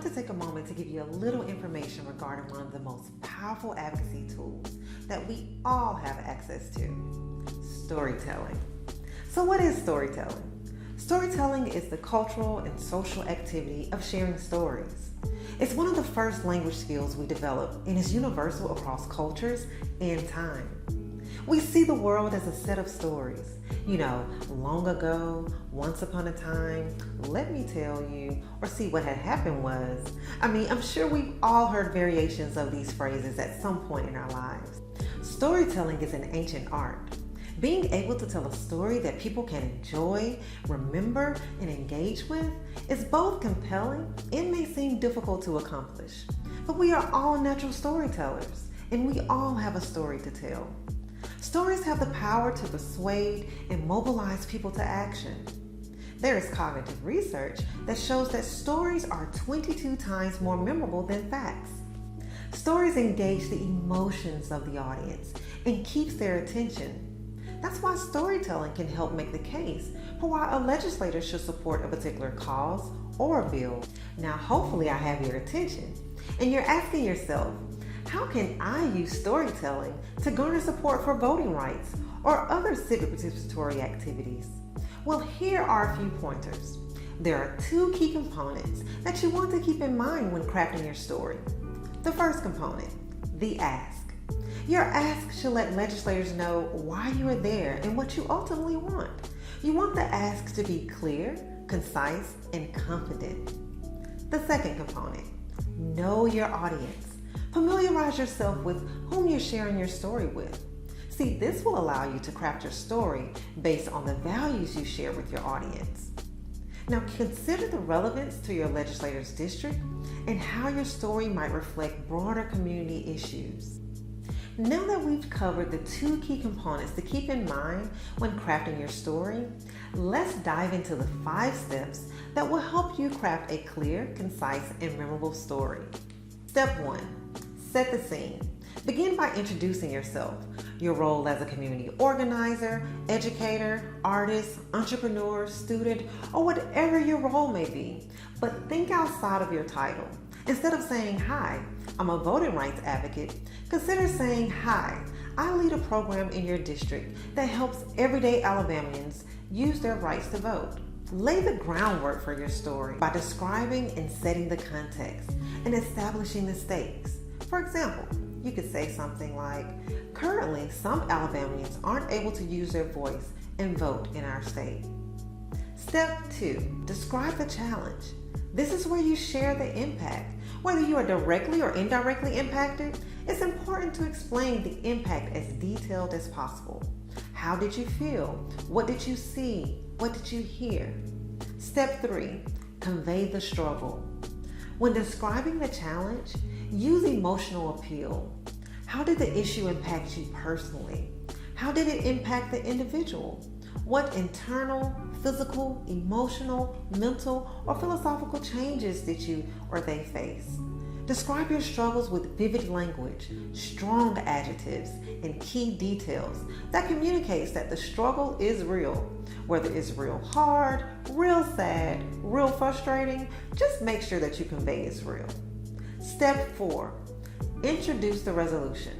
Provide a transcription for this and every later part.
want to take a moment to give you a little information regarding one of the most powerful advocacy tools that we all have access to: storytelling. So what is storytelling? Storytelling is the cultural and social activity of sharing stories. It's one of the first language skills we develop and is universal across cultures and time. We see the world as a set of stories. Long ago, once upon a time, let me tell you, or see what had happened was. I'm sure we've all heard variations of these phrases at some point in our lives. Storytelling is an ancient art. Being able to tell a story that people can enjoy, remember, and engage with is both compelling and may seem difficult to accomplish. But we are all natural storytellers, and we all have a story to tell. Stories have the power to persuade and mobilize people to action. There is cognitive research that shows that stories are 22 times more memorable than facts. Stories engage the emotions of the audience and keeps their attention. That's why storytelling can help make the case for why a legislator should support a particular cause or a bill. Now, hopefully I have your attention, and you're asking yourself, how can I use storytelling to garner support for voting rights or other civic participatory activities? Well, here are a few pointers. There are two key components that you want to keep in mind when crafting your story. The first component, the ask. Your ask should let legislators know why you are there and what you ultimately want. You want the ask to be clear, concise, and confident. The second component, know your audience. Familiarize yourself with whom you're sharing your story with. See, this will allow you to craft your story based on the values you share with your audience. Now, consider the relevance to your legislator's district and how your story might reflect broader community issues. Now that we've covered the two key components to keep in mind when crafting your story, let's dive into the 5 steps that will help you craft a clear, concise, and memorable story. Step 1. Set the scene. Begin by introducing yourself, your role as a community organizer, educator, artist, entrepreneur, student, or whatever your role may be. But think outside of your title. Instead of saying, "Hi, I'm a voting rights advocate," consider saying, "Hi, I lead a program in your district that helps everyday Alabamians use their rights to vote." Lay the groundwork for your story by describing and setting the context and establishing the stakes. For example, you could say something like, "Currently, some Alabamians aren't able to use their voice and vote in our state." Step 2, describe the challenge. This is where you share the impact. Whether you are directly or indirectly impacted, it's important to explain the impact as detailed as possible. How did you feel? What did you see? What did you hear? Step 3, convey the struggle. When describing the challenge, use emotional appeal. How did the issue impact you personally? How did it impact the individual? What internal, physical, emotional, mental, or philosophical changes did you or they face? Describe your struggles with vivid language, strong adjectives, and key details that communicates that the struggle is real. Whether it's real hard, real sad, real frustrating, just make sure that you convey it's real. Step 4, introduce the resolution.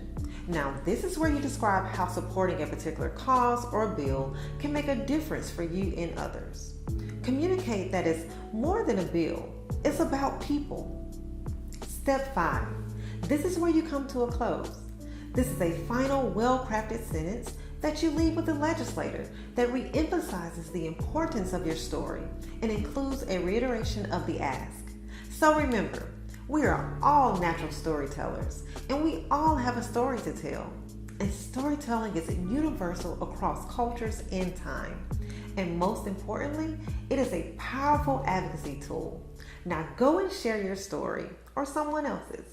Now, this is where you describe how supporting a particular cause or bill can make a difference for you and others. Communicate that it's more than a bill, it's about people. Step 5, this is where you come to a close. This is a final, well-crafted sentence that you leave with the legislator that re-emphasizes the importance of your story and includes a reiteration of the ask. So remember, we are all natural storytellers, and we all have a story to tell. And storytelling is universal across cultures and time. And most importantly, it is a powerful advocacy tool. Now go and share your story or someone else's.